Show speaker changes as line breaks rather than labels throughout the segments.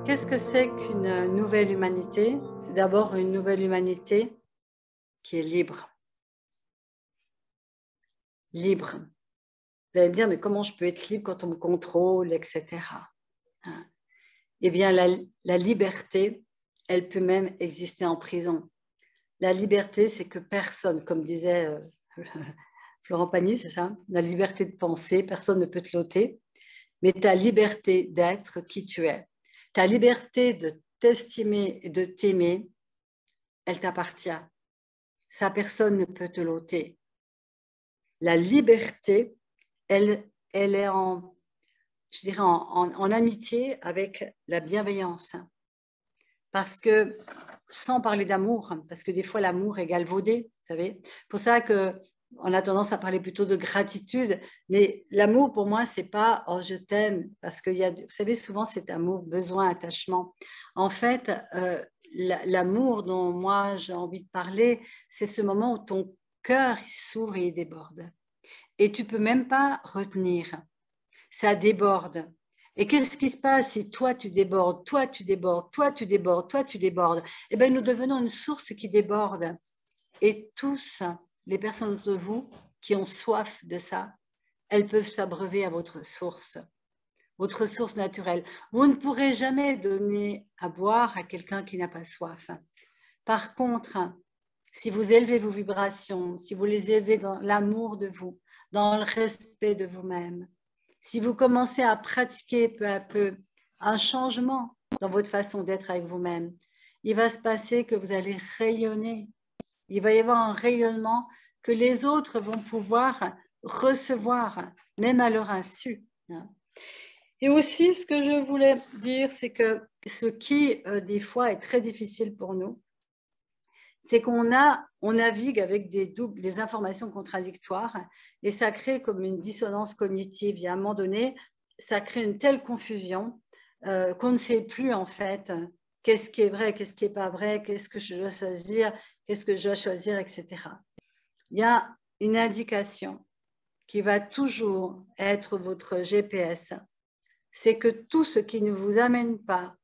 Qu'est-ce que c'est qu'une nouvelle humanité? C'est d'abord une nouvelle humanité qui est libre. Libre. Vous allez me dire, mais comment je peux être libre quand on me contrôle, etc. Eh bien, la liberté, elle peut même exister en prison. La liberté, c'est que personne, comme disait Florent Pagny, c'est ça, la liberté de penser, personne ne peut te l'ôter, mais ta liberté d'être qui tu es. Ta liberté de t'estimer et de t'aimer, elle t'appartient. Ça, personne ne peut te l'ôter. La liberté, elle est je dirais en amitié avec la bienveillance. Parce que, sans parler d'amour, parce que des fois l'amour est galvaudé, vous savez. Pour ça qu'on a tendance à parler plutôt de gratitude, mais l'amour pour moi, c'est pas « oh, je t'aime », parce qu'il y a, vous savez, souvent cet amour, besoin, attachement. En fait, l'amour dont moi j'ai envie de parler, c'est ce moment où ton cœur s'ouvre et il déborde. Et tu peux même pas retenir. Ça déborde. Et qu'est-ce qui se passe si toi tu débordes, toi tu débordes, toi tu débordes, toi tu débordes? Eh bien, nous devenons une source qui déborde. Et tous les personnes de vous qui ont soif de ça, elles peuvent s'abreuver à votre source naturelle. Vous ne pourrez jamais donner à boire à quelqu'un qui n'a pas soif. Par contre, si vous élevez vos vibrations, si vous les élevez dans l'amour de vous, dans le respect de vous-même, si vous commencez à pratiquer peu à peu un changement dans votre façon d'être avec vous-même, il va se passer que vous allez rayonner. Il va y avoir un rayonnement que les autres vont pouvoir recevoir, même à leur insu. Et aussi, ce que je voulais dire, c'est que ce qui, des fois, est très difficile pour nous, c'est qu'on navigue avec des informations contradictoires et ça crée comme une dissonance cognitive. Et à un moment donné, ça crée une telle confusion qu'on ne sait plus en fait qu'est-ce qui est vrai, qu'est-ce qui n'est pas vrai, qu'est-ce que je dois choisir, qu'est-ce que je dois choisir, etc. Il y a une indication qui va toujours être votre GPS. C'est que tout ce qui ne vous amène pas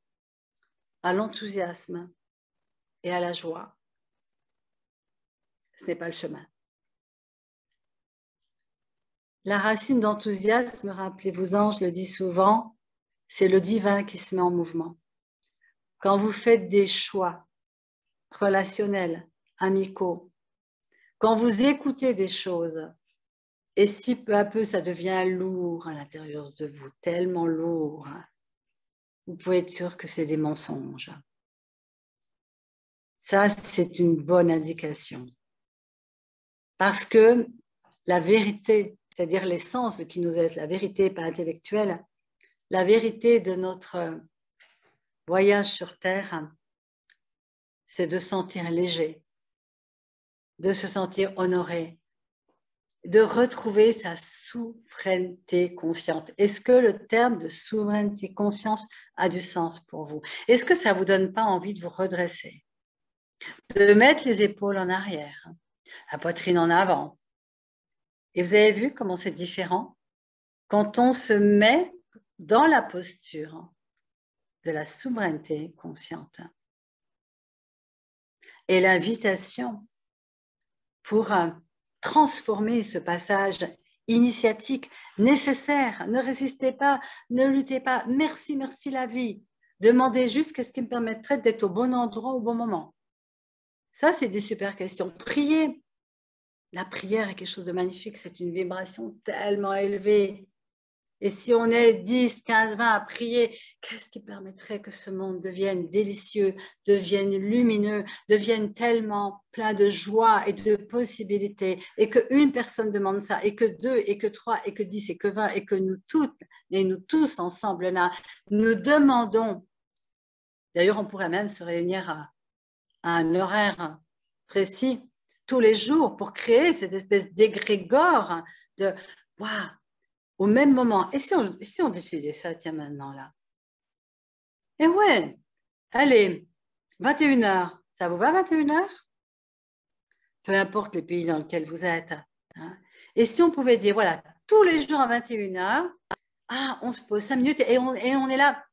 à l'enthousiasme et à la joie, ce n'est pas le chemin. La racine d'enthousiasme, rappelez-vous-en, je le dis souvent, c'est le divin qui se met en mouvement. Quand vous faites des choix relationnels, amicaux, quand vous écoutez des choses, et si peu à peu ça devient lourd à l'intérieur de vous, tellement lourd, vous pouvez être sûr que c'est des mensonges. Ça, c'est une bonne indication. Parce que la vérité, c'est-à-dire l'essence qui nous est, la vérité pas intellectuelle, la vérité de notre voyage sur Terre, c'est de se sentir léger, de se sentir honoré, de retrouver sa souveraineté consciente. Est-ce que le terme de souveraineté conscience a du sens pour vous? Est-ce que ça ne vous donne pas envie de vous redresser, de mettre les épaules en arrière, la poitrine en avant? Et vous avez vu comment c'est différent quand on se met dans la posture de la souveraineté consciente. Et l'invitation pour transformer ce passage initiatique nécessaire. Ne résistez pas, ne luttez pas. Merci, merci la vie. Demandez juste qu'est-ce qui me permettrait d'être au bon endroit au bon moment. Ça, c'est des super questions. Priez. La prière est quelque chose de magnifique. C'est une vibration tellement élevée. Et si on est 10, 15, 20 à prier, qu'est-ce qui permettrait que ce monde devienne délicieux, devienne lumineux, devienne tellement plein de joie et de possibilités, et qu'une personne demande ça, et que 2, et que 3, et que 10, et que 20, et que nous toutes, et nous tous ensemble là, nous demandons. D'ailleurs, on pourrait même se réunir à un horaire précis tous les jours pour créer cette espèce d'égrégore de « waouh ». Au même moment, et si on décidait ça, tiens, maintenant, là? Eh ouais, allez, 21h, ça vous va, 21h? Peu importe les pays dans lesquels vous êtes. Hein? Et si on pouvait dire, voilà, tous les jours à 21h, on se pose 5 minutes et on est là,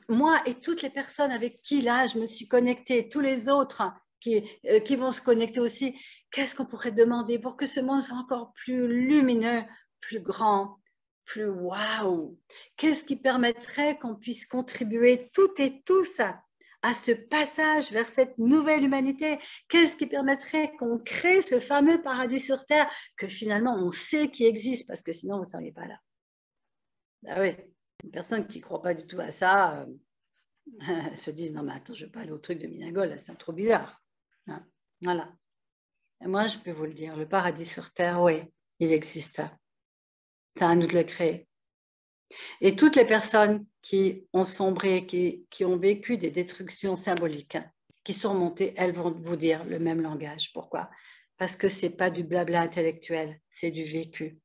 moi et toutes les personnes avec qui là je me suis connectée, tous les autres qui vont se connecter aussi, qu'est-ce qu'on pourrait demander pour que ce monde soit encore plus lumineux, plus grand, plus waouh? Qu'est-ce qui permettrait qu'on puisse contribuer toutes et tous à ce passage vers cette nouvelle humanité? Qu'est-ce qui permettrait qu'on crée ce fameux paradis sur Terre que finalement on sait qui existe, parce que sinon vous ne seriez pas là. Ah oui, une personne qui ne croit pas du tout à ça se disent non mais attends, je ne vais pas aller au truc de Minagol, c'est trop bizarre. Hein, voilà. Et moi, je peux vous le dire, le paradis sur Terre, oui, il existe. C'est à nous de le créer. Et toutes les personnes qui ont sombré, qui ont vécu des destructions symboliques, qui sont montées, elles vont vous dire le même langage. Pourquoi? Parce que ce n'est pas du blabla intellectuel, c'est du vécu.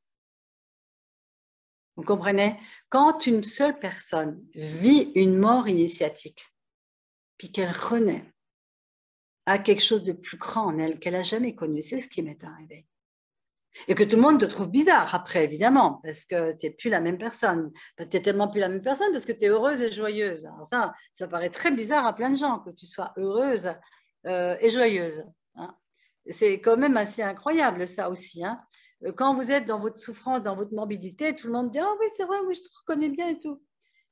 Vous comprenez? Quand une seule personne vit une mort initiatique, puis qu'elle renaît à quelque chose de plus grand en elle qu'elle n'a jamais connu, c'est ce qui m'est arrivé. Et que tout le monde te trouve bizarre après, évidemment, parce que tu n'es plus la même personne. Tu n'es tellement plus la même personne parce que tu es heureuse et joyeuse. Alors ça paraît très bizarre à plein de gens que tu sois heureuse et joyeuse. Hein. C'est quand même assez incroyable ça aussi. Hein. Quand vous êtes dans votre souffrance, dans votre morbidité, tout le monde dit « Ah oui, c'est vrai, oui, je te reconnais bien et tout ».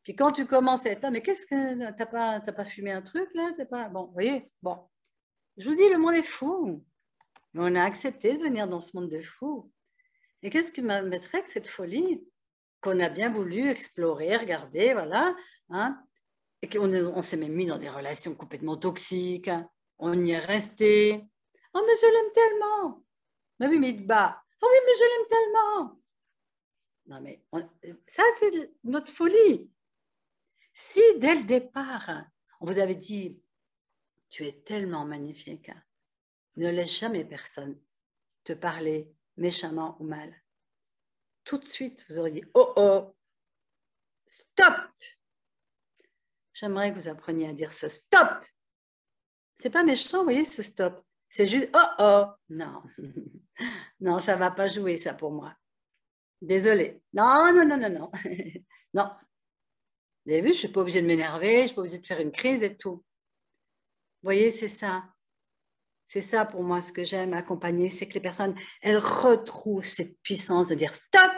Puis quand tu commences à être là, mais qu'est-ce que t'as pas fumé un truc là, t'as pas bon, vous voyez, bon, je vous dis le monde est fou, mais on a accepté de venir dans ce monde de fou. Et qu'est-ce qui m'embêterait que cette folie qu'on a bien voulu explorer, regarder, voilà, hein, et qu'on s'est même mis dans des relations complètement toxiques, hein, on y est resté. Oh mais je l'aime tellement. Mais oui, mais il te bat. Oh oui, mais je l'aime tellement. Non mais ça c'est notre folie. Si dès le départ, on vous avait dit, tu es tellement magnifique, ne laisse jamais personne te parler méchamment ou mal. Tout de suite, vous aurez dit, oh oh, stop. J'aimerais que vous appreniez à dire ce stop. C'est pas méchant, vous voyez, ce stop. C'est juste, oh oh, non. Non, ça va pas jouer ça pour moi. Désolée. Non, non, non, non, non. Non. Vous avez vu, je suis pas obligée de m'énerver, je suis pas obligée de faire une crise et tout. Vous voyez, c'est ça. C'est ça pour moi ce que j'aime accompagner, c'est que les personnes, elles retrouvent cette puissance de dire stop,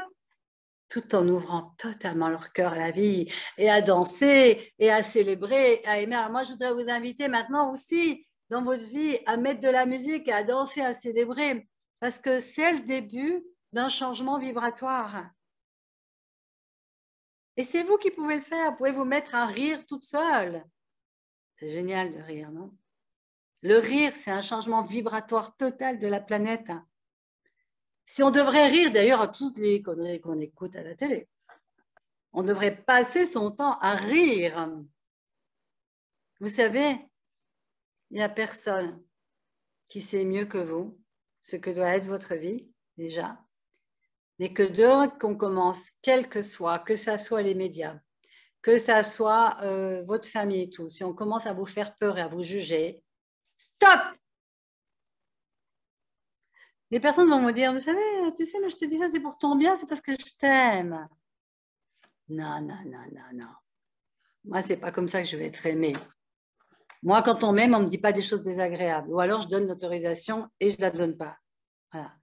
tout en ouvrant totalement leur cœur à la vie et à danser et à célébrer, à aimer. Alors moi, je voudrais vous inviter maintenant aussi dans votre vie à mettre de la musique, à danser, à célébrer, parce que c'est le début d'un changement vibratoire. Et c'est vous qui pouvez le faire. Vous pouvez vous mettre à rire toute seule. C'est génial de rire, non? Le rire, c'est un changement vibratoire total de la planète. Si on devrait rire d'ailleurs à toutes les conneries qu'on écoute à la télé, on devrait passer son temps à rire. Vous savez, il n'y a personne qui sait mieux que vous ce que doit être votre vie, déjà, mais que dès qu'on commence, quel que ça soit les médias, que ça soit votre famille et tout, si on commence à vous faire peur et à vous juger, stop! Les personnes vont me dire, vous savez, tu sais, mais je te dis ça, c'est pour ton bien, c'est parce que je t'aime. Non, non, non, non, non. Moi, c'est pas comme ça que je vais être aimée. Moi, quand on m'aime, on ne me dit pas des choses désagréables. Ou alors, je donne l'autorisation et je ne la donne pas. Voilà.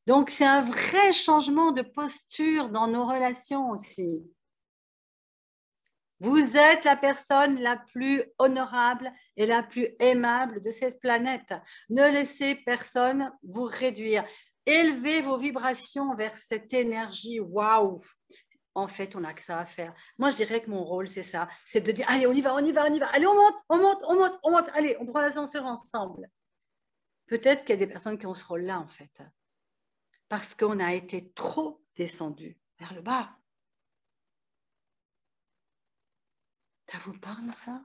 Donc, c'est un vrai changement de posture dans nos relations aussi. Vous êtes la personne la plus honorable et la plus aimable de cette planète. Ne laissez personne vous réduire. Élevez vos vibrations vers cette énergie. Waouh! En fait, on n'a que ça à faire. Moi, je dirais que mon rôle, c'est ça. C'est de dire, allez, on y va, on y va, on y va. Allez, on monte, on monte, on monte, on monte. Allez, on prend l'ascenseur ensemble. Peut-être qu'il y a des personnes qui ont ce rôle-là, en fait. Parce qu'on a été trop descendu vers le bas. Ça vous parle, ça?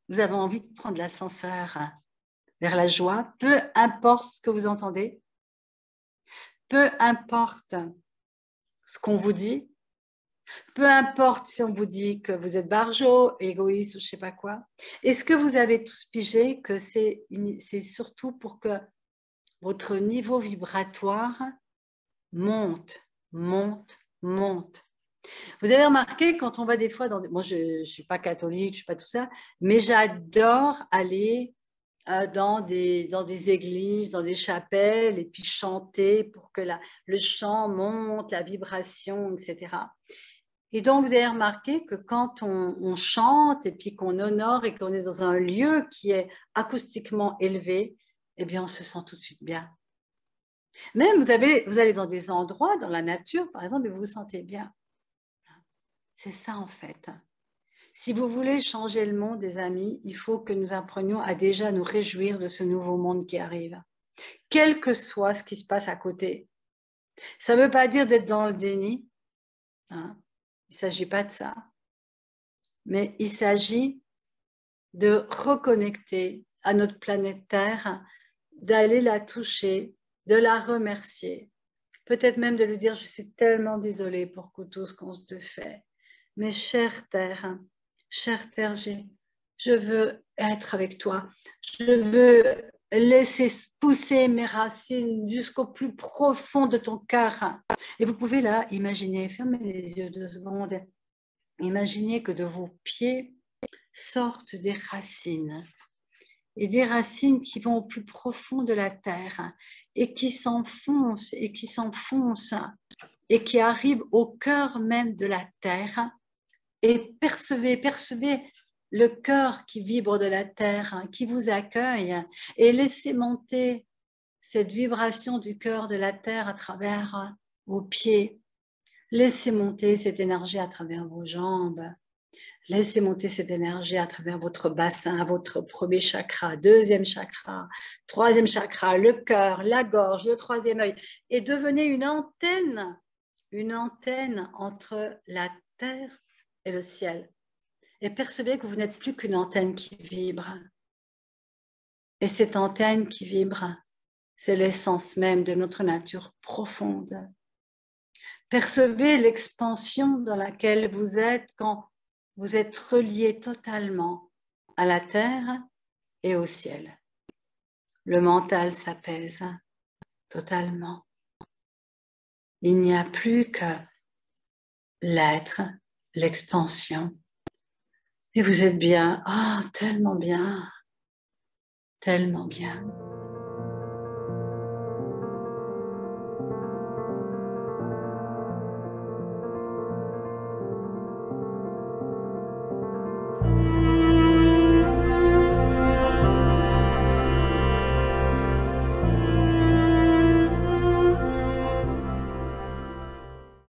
Vous avez envie de prendre l'ascenseur vers la joie, peu importe ce que vous entendez, peu importe ce qu'on vous dit, peu importe si on vous dit que vous êtes barjot, égoïste ou je ne sais pas quoi. Est-ce que vous avez tous pigé que c'est surtout pour que votre niveau vibratoire monte, monte, monte? Vous avez remarqué quand on va des fois dans moi je suis pas catholique, je suis pas tout ça, mais j'adore aller dans des églises, dans des chapelles et puis chanter pour que le chant monte, la vibration, etc. Et donc vous avez remarqué que quand on chante et puis qu'on honore et qu'on est dans un lieu qui est acoustiquement élevé, eh bien on se sent tout de suite bien. Même vous allez dans des endroits, dans la nature par exemple, et vous vous sentez bien. C'est ça en fait. Si vous voulez changer le monde, des amis, il faut que nous apprenions à déjà nous réjouir de ce nouveau monde qui arrive, quel que soit ce qui se passe à côté. Ça ne veut pas dire d'être dans le déni, hein. Il ne s'agit pas de ça, mais il s'agit de reconnecter à notre planète Terre, d'aller la toucher, de la remercier, peut-être même de lui dire « Je suis tellement désolée pour tout ce qu'on te fait, mais chère Terre, je veux être avec toi. Je veux laisser pousser mes racines jusqu'au plus profond de ton cœur. » Et vous pouvez là imaginer, fermez les yeux 2 secondes, imaginez que de vos pieds sortent des racines. Et des racines qui vont au plus profond de la terre et qui s'enfoncent et qui s'enfoncent et qui arrivent au cœur même de la terre. Et percevez le cœur qui vibre de la terre, qui vous accueille, et laissez monter cette vibration du cœur de la terre à travers vos pieds. Laissez monter cette énergie à travers vos jambes. Laissez monter cette énergie à travers votre bassin, votre premier chakra, deuxième chakra, troisième chakra, le cœur, la gorge, le troisième œil, et devenez une antenne entre la terre et le ciel. Et percevez que vous n'êtes plus qu'une antenne qui vibre. Et cette antenne qui vibre, c'est l'essence même de notre nature profonde. Percevez l'expansion dans laquelle vous êtes quand vous êtes relié totalement à la terre et au ciel. Le mental s'apaise totalement. Il n'y a plus que l'être, l'expansion. Et vous êtes bien, oh, tellement bien, tellement bien.